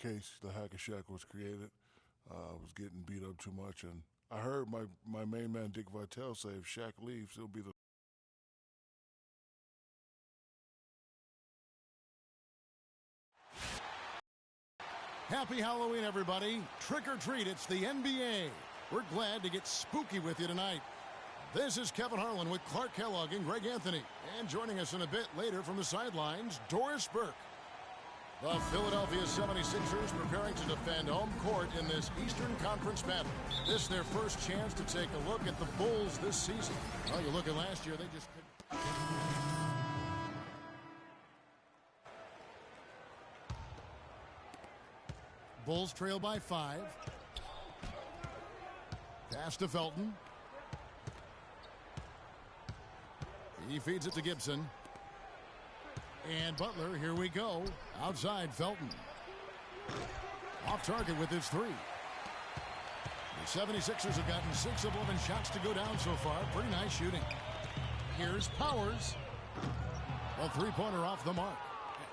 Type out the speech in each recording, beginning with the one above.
case the hack and shack was created. Was getting beat up too much, and I heard my main man Dick Vitale say if Shaq leaves, he'll be the Happy Halloween, everybody. Trick or treat, it's the NBA. We're glad to get spooky with you tonight. This is Kevin Harlan with Clark Kellogg and Greg Anthony. And joining us in a bit later from the sidelines, Doris Burke. The Philadelphia 76ers preparing to defend home court in this Eastern Conference battle. This is their first chance to take a look at the Bulls this season. Well, you look at last year, they just couldn't. Bulls trail by 5. Pass to Felton. He feeds it to Gibson. And Butler, here we go. Outside Felton. Off target with his 3. The 76ers have gotten 6 of 11 shots to go down so far. Pretty nice shooting. Here's Powers. A three-pointer off the mark.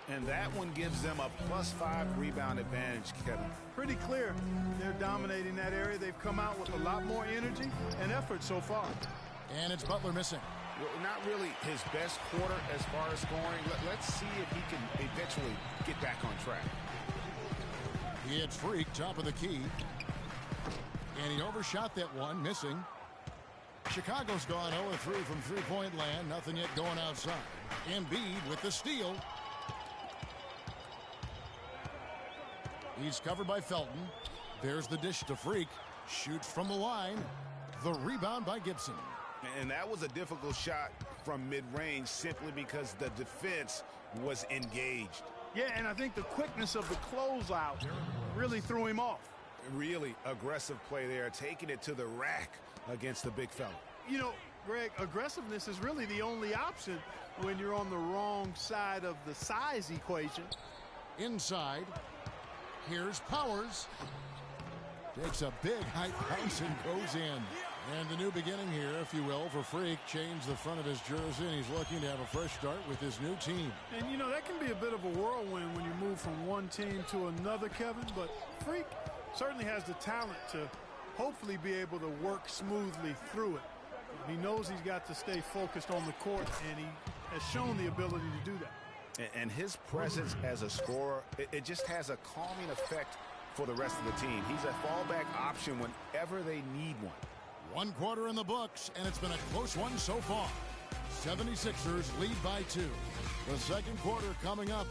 And that one gives them a +5 rebound advantage, Kevin. Pretty clear. They're dominating that area. They've come out with a lot more energy and effort so far. And it's Butler missing. Well, not really his best quarter as far as scoring. Let's see if he can eventually get back on track. He hits Freak, top of the key. And he overshot that one, missing. Chicago's gone 0-3 from three-point land. Nothing yet going outside. Embiid with the steal. He's covered by Felton. There's the dish to Freak. Shoots from the line. The rebound by Gibson. And that was a difficult shot from mid-range simply because the defense was engaged. Yeah, and I think the quickness of the closeout really threw him off. Really aggressive play there, taking it to the rack against the big fella. You know, Greg, aggressiveness is really the only option when you're on the wrong side of the size equation. Inside. Here's Powers. Takes a big height bounce and goes in. And the new beginning here, if you will, for Freak. Changed the front of his jersey, and he's looking to have a fresh start with his new team. And, you know, that can be a bit of a whirlwind when you move from one team to another, Kevin. But Freak certainly has the talent to hopefully be able to work smoothly through it. He knows he's got to stay focused on the court, and he has shown the ability to do that. And his presence as a scorer, it just has a calming effect for the rest of the team. He's a fallback option whenever they need one. One quarter in the books, and it's been a close one so far. 76ers lead by 2. The second quarter coming up.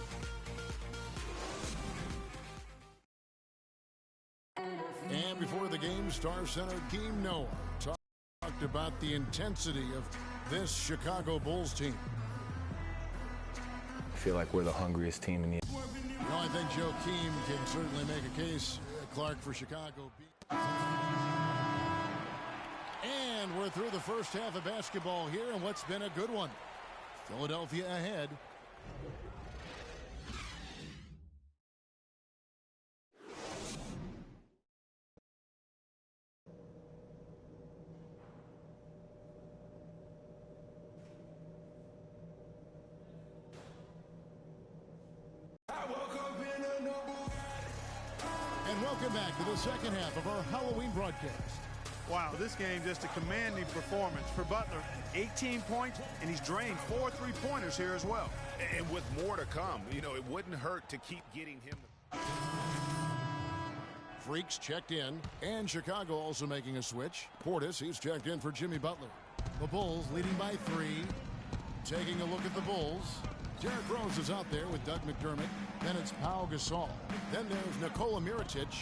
And before the game, Star Center Team Noah talked about the intensity of this Chicago Bulls team. I feel like we're the hungriest team in the... You know, I think Joe Keem can certainly make a case, Clark, for Chicago. And we're through the first half of basketball here, and what's been a good one. Philadelphia ahead. And welcome back to the second half of our Halloween broadcast. Wow, this game just a commanding performance for Butler. 18 points, and he's drained 4 3-pointers here as well. And with more to come, you know, it wouldn't hurt to keep getting him. Freaks checked in, and Chicago also making a switch. Portis, he's checked in for Jimmy Butler. The Bulls leading by 3. Taking a look at the Bulls. Derrick Rose is out there with Doug McDermott. Then it's Pau Gasol. Then there's Nikola Mirotic.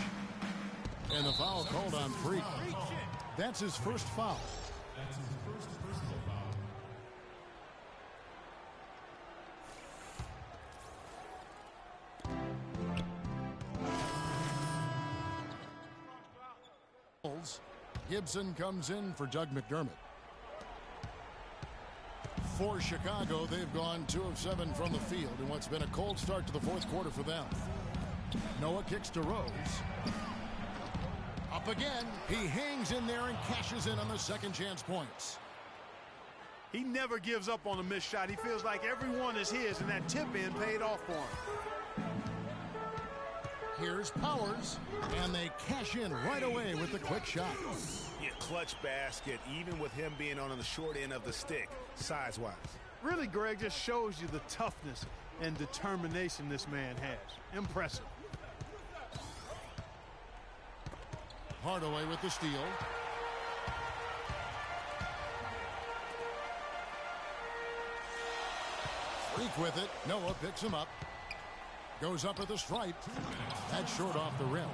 And the foul called on Freak. That's his first foul. Gibson comes in for Doug McDermott. For Chicago, they've gone 2 of 7 from the field in what's been a cold start to the fourth quarter for them. Noah kicks to Rose. Up again. He hangs in there and cashes in on the second chance points. He never gives up on a missed shot. He feels like every one is his, and that tip in paid off for him. Here's Powers, and they cash in right away with the quick shot. Yeah, clutch basket, even with him being on the short end of the stick, size-wise. Really, Greg, just shows you the toughness and determination this man has. Impressive. Hardaway with the steal. Freak with it. Noah picks him up. Goes up at the stripe. That's short off the rim.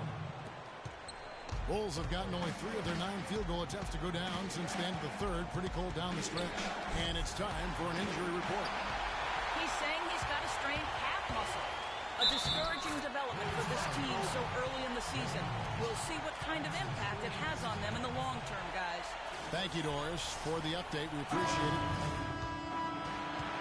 Bulls have gotten only 3 of their 9 field goal attempts to go down since the end of the third. Pretty cold down the stretch. And it's time for an injury report. He's saying he's got a strained calf muscle. A discouraging development for this team so early in the season. We'll see what kind of impact it has on them in the long term, guys. Thank you, Doris, for the update. We appreciate it.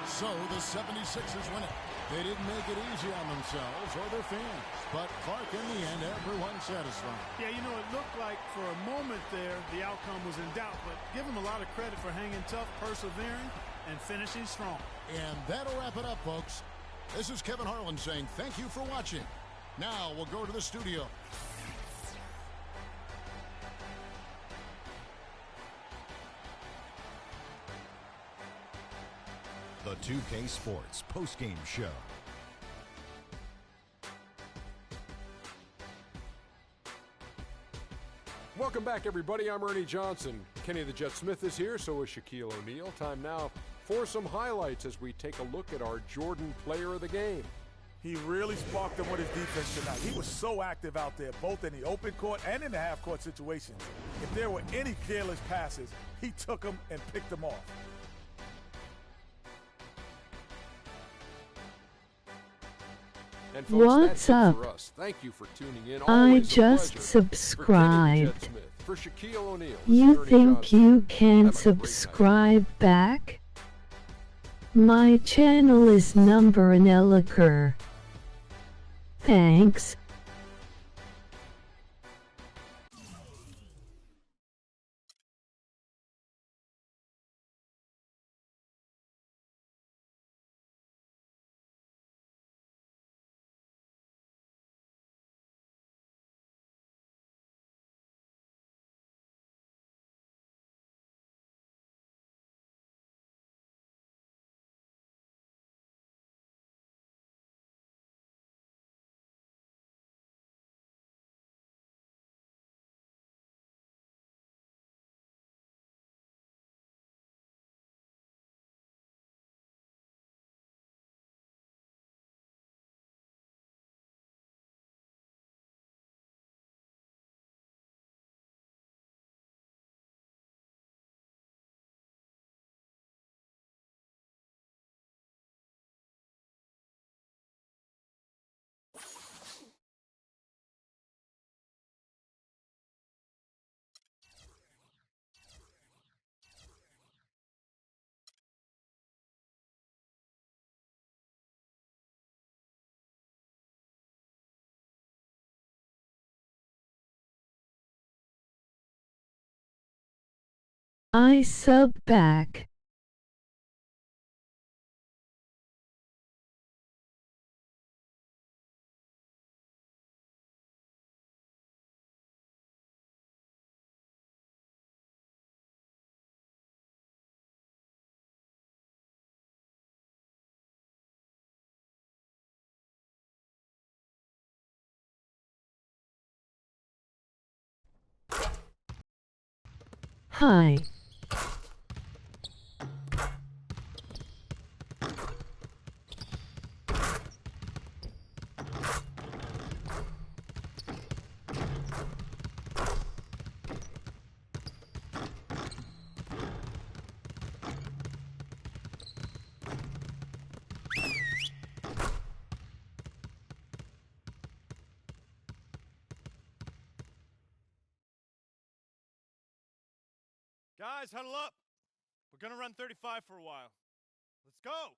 So the 76ers win it. They didn't make it easy on themselves or their fans. But Clark, in the end, everyone's satisfied. Yeah, you know, it looked like for a moment there the outcome was in doubt. But give them a lot of credit for hanging tough, persevering, and finishing strong. And that'll wrap it up, folks. This is Kevin Harlan saying thank you for watching. Now we'll go to the studio. The 2K Sports postgame show. Welcome back, everybody. I'm Ernie Johnson. Kenny the Jet Smith is here, so is Shaquille O'Neal. Time now for some highlights as we take a look at our Jordan player of the game. He really sparked them with his defense tonight. He was so active out there, both in the open court and in the half-court situations. If there were any careless passes, he took them and picked them off. And folks, what's that's it up? for us. Thank you for tuning in. I Always a just pleasure. subscribed. For Kenny the Jet Smith, for Shaquille O'Neal, You Ernie think Johnson. you can Have a great subscribe back? My channel is number an Elliker. Thanks. I sub back. Hi. Guys, huddle up. We're going to run 35 for a while. Let's go.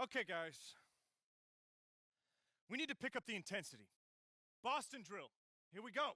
Okay, guys. We need to pick up the intensity. Boston drill. Here we go.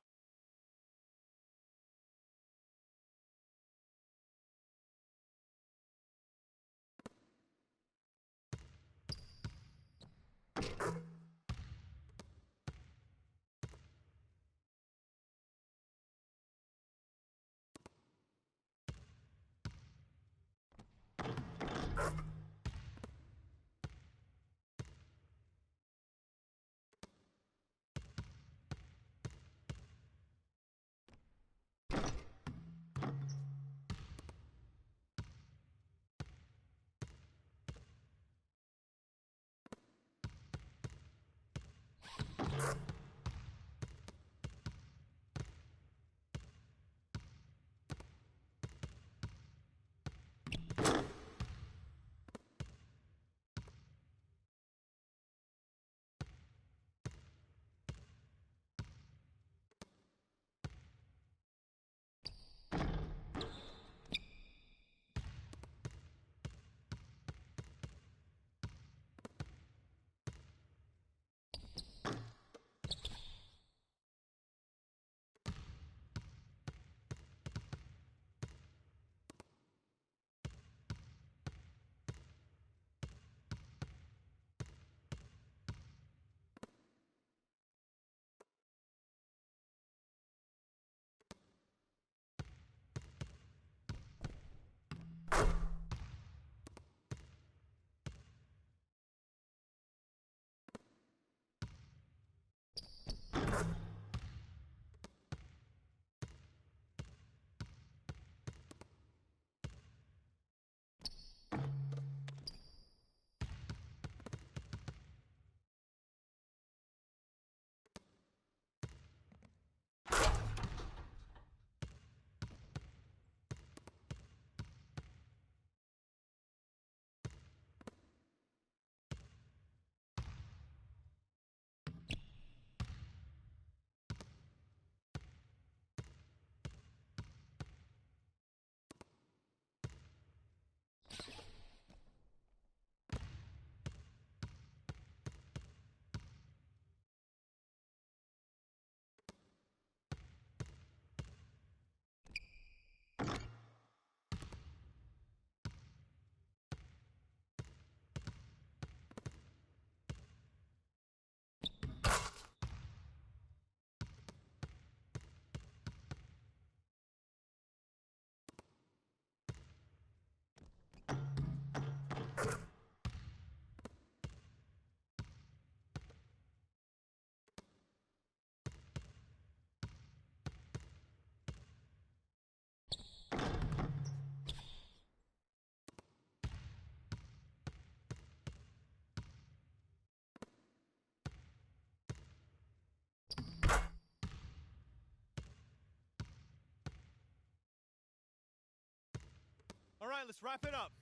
All right, let's wrap it up.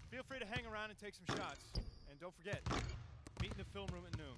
Feel free to hang around and take some shots. And don't forget, meet in the film room at noon.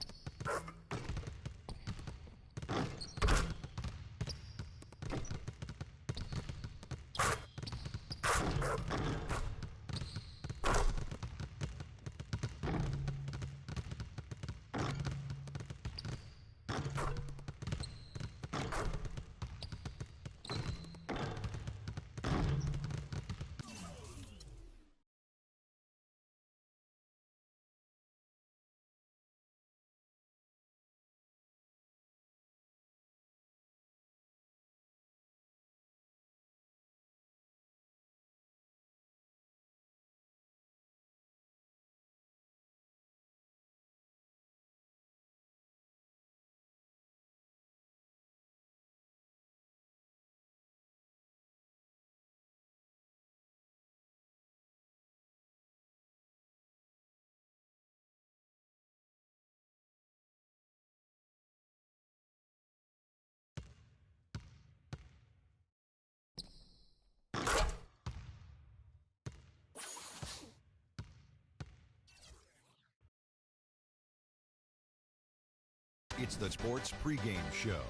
It's the Sports Pregame Show.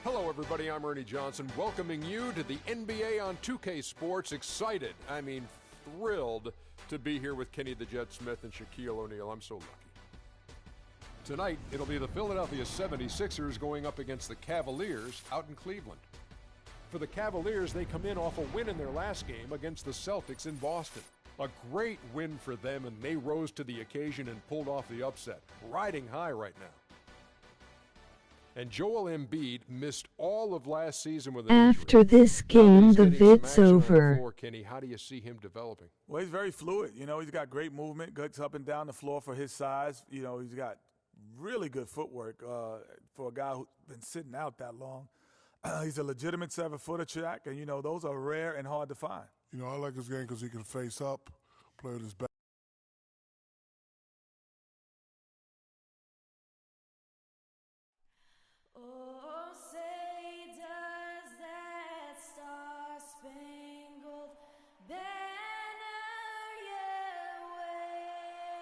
Hello, everybody. I'm Ernie Johnson, welcoming you to the NBA on 2K Sports. Excited, thrilled to be here with Kenny the Jet Smith and Shaquille O'Neal. I'm so lucky. Tonight, it'll be the Philadelphia 76ers going up against the Cavaliers out in Cleveland. For the Cavaliers, they come in off a win in their last game against the Celtics in Boston. A great win for them, and they rose to the occasion and pulled off the upset, riding high right now. And Joel Embiid missed all of last season with an After injury. this game, the vid's On the over. floor, Kenny, how do you see him developing? Well, he's very fluid. You know, he's got great movement, gets up and down the floor for his size. You know, he's got really good footwork for a guy who's been sitting out that long. He's a legitimate 7-footer, Shaq, and, you know, those are rare and hard to find. You know, I like his game because he can face up, play with his back. Oh, say does that star-spangled banner yet wave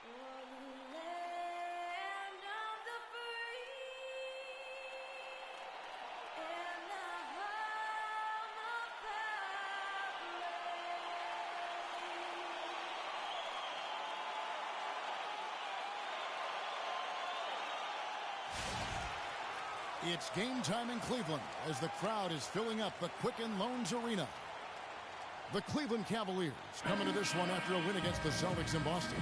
o'er the land of the free and the home of the It's game time in Cleveland as the crowd is filling up the Quicken Loans Arena. The Cleveland Cavaliers coming to this one after a win against the Celtics in Boston.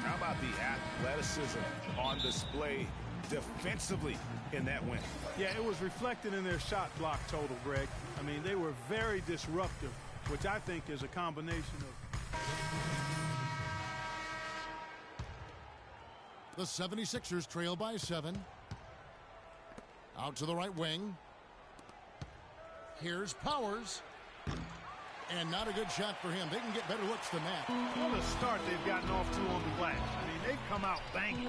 How about the athleticism on display defensively in that win? Yeah, it was reflected in their shot block total, Greg. I mean, they were very disruptive, which I think is a combination of... The 76ers trail by 7. Out to the right wing. Here's Powers. And not a good shot for him. They can get better looks than that. What a start they've gotten off to on the glass. I mean, they've come out banging.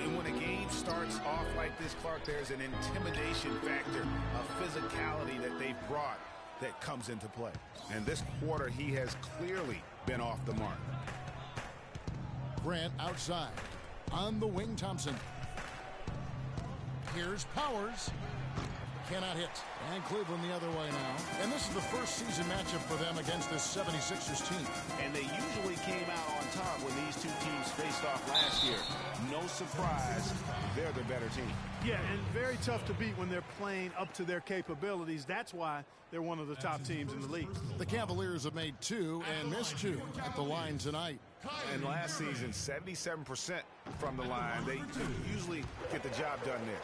And when a game starts off like this, Clark, there's an intimidation factor, a physicality that they've brought that comes into play. And this quarter, he has clearly been off the mark. Grant outside. On the wing, Thompson. Here's Powers. Cannot hit. And Cleveland the other way now. And this is the first season matchup for them against this 76ers team. And they usually came out on top when these two teams faced off last year. No surprise, they're the better team. Yeah, and very tough to beat when they're playing up to their capabilities. That's why they're one of the top teams in the league. The Cavaliers have made 2 and missed 2 at the line tonight. And last season, 77% from the line. They usually get the job done there.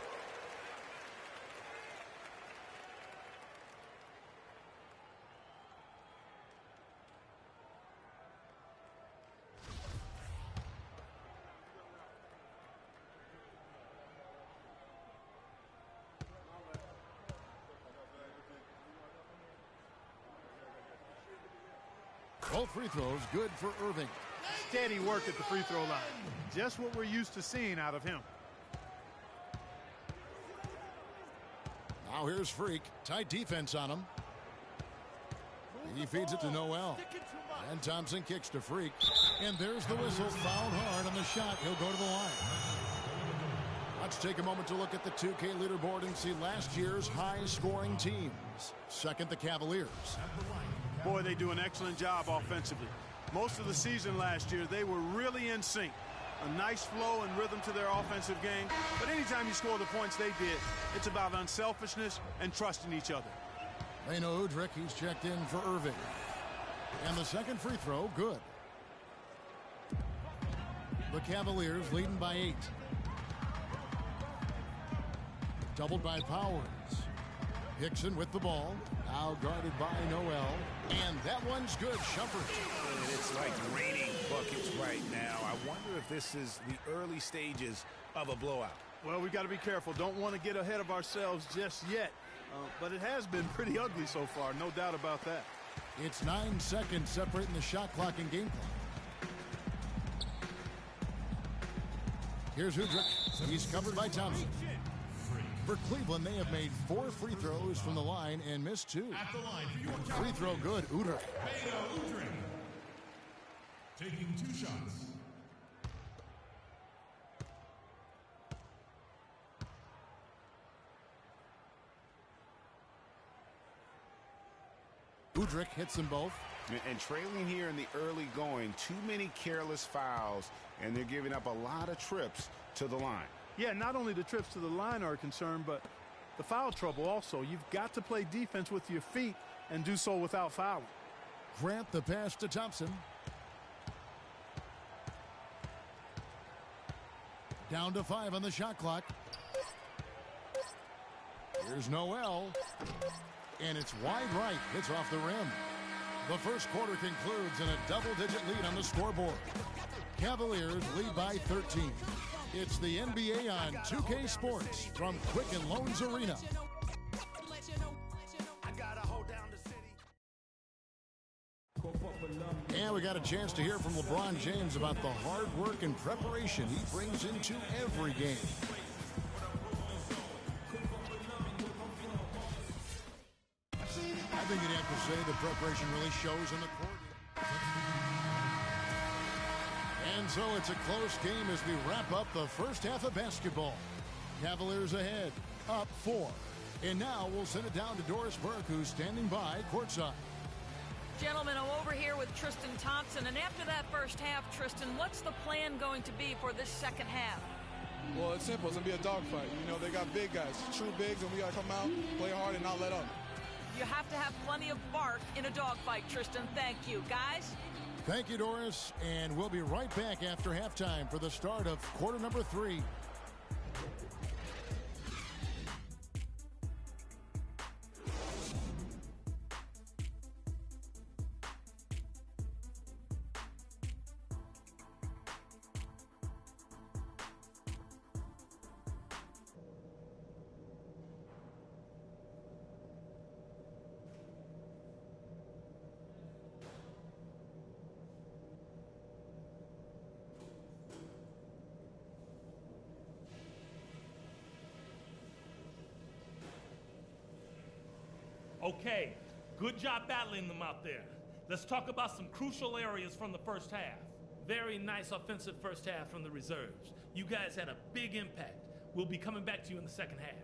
Both free throws good for Irving. Steady work at the free throw line. Just what we're used to seeing out of him. Now here's Freak. Tight defense on him. He feeds it to Noel. And Thompson kicks to Freak. And there's the whistle. Fouled hard on the shot. He'll go to the line. Let's take a moment to look at the 2K leaderboard and see last year's high-scoring teams. Second, the Cavaliers. Boy, they do an excellent job offensively. Most of the season last year, they were really in sync. A nice flow and rhythm to their offensive game. But anytime you score the points they did, it's about unselfishness and trusting each other. Leno Udrich, he's checked in for Irving. And the second free throw, good. The Cavaliers leading by 8. Doubled by Powers. Hickson with the ball. Now guarded by Noel. And that one's good. Shumpert. And it's like raining buckets right now. I wonder if this is the early stages of a blowout. Well, we've got to be careful. Don't want to get ahead of ourselves just yet. But it has been pretty ugly so far. No doubt about that. It's 9 seconds separating the shot clock and game clock. Here's Udrich. He's covered by Thompson. For Cleveland, they have made 4 free throws from the line and missed 2. Free throw good, Udrich. Taking 2 shots. Udrich hits them both. And trailing here in the early going, too many careless fouls, and they're giving up a lot of trips to the line. Yeah, not only the trips to the line are a concern, but the foul trouble also. You've got to play defense with your feet and do so without fouling. Grant the pass to Thompson. Down to 5 on the shot clock. Here's Noel. And it's wide right. Hits off the rim. The first quarter concludes in a double-digit lead on the scoreboard. Cavaliers lead by 13. It's the NBA on 2K Sports from Quicken Loans Arena. And we got a chance to hear from LeBron James about the hard work and preparation he brings into every game. I think you'd have to say the preparation really shows in the court. And so it's a close game as we wrap up the first half of basketball. Cavaliers ahead, up 4. And now we'll send it down to Doris Burke, who's standing by courtside. Gentlemen, I'm over here with Tristan Thompson, and after that first half, Tristan, what's the plan going to be for this second half? Well, it's simple. It's going to be a dogfight. You know, they got big guys, true bigs, and we got to come out, play hard, and not let up. You have to have plenty of bark in a dogfight, Tristan. Thank you. Guys? Thank you, Doris. And we'll be right back after halftime for the start of quarter number 3. Okay, good job battling them out there. Let's talk about some crucial areas from the first half. Very nice offensive first half from the reserves. You guys had a big impact. We'll be coming back to you in the second half.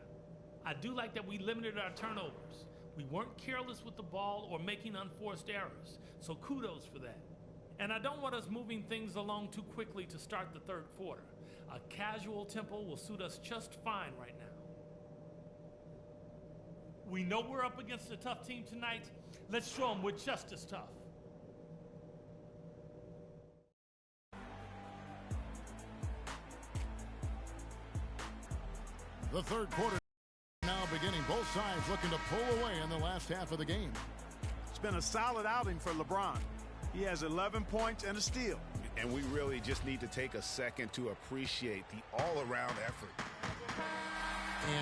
I do like that we limited our turnovers. We weren't careless with the ball or making unforced errors, so kudos for that. And I don't want us moving things along too quickly to start the third quarter. A casual tempo will suit us just fine right now. We know we're up against a tough team tonight. Let's show them we're just as tough. The third quarter now beginning. Both sides looking to pull away in the last half of the game. It's been a solid outing for LeBron. He has 11 points and a steal. And we really just need to take a second to appreciate the all-around effort.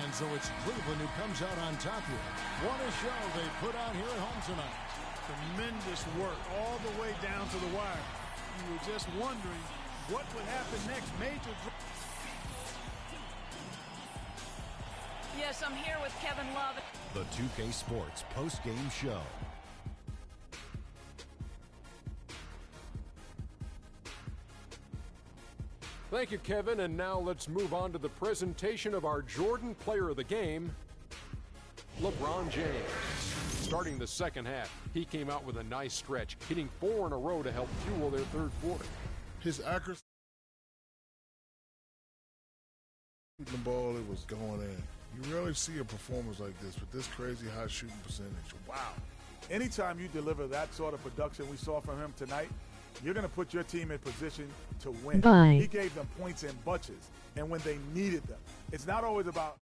And so it's Cleveland who comes out on top here. What a show they put out here at home tonight. Tremendous work all the way down to the wire. You were just wondering what would happen next. Major. Yes, I'm here with Kevin Love. The 2K Sports post-game show. Thank you, Kevin. And now let's move on to the presentation of our Jordan Player of the Game, LeBron James. Starting the second half, he came out with a nice stretch, hitting 4 in a row to help fuel their third quarter. His accuracy, the ball, it was going in. You rarely see a performance like this with this crazy high shooting percentage. Wow. Anytime you deliver that sort of production we saw from him tonight, you're going to put your team in position to win. Bye. He gave them points in bunches, and when they needed them. It's not always about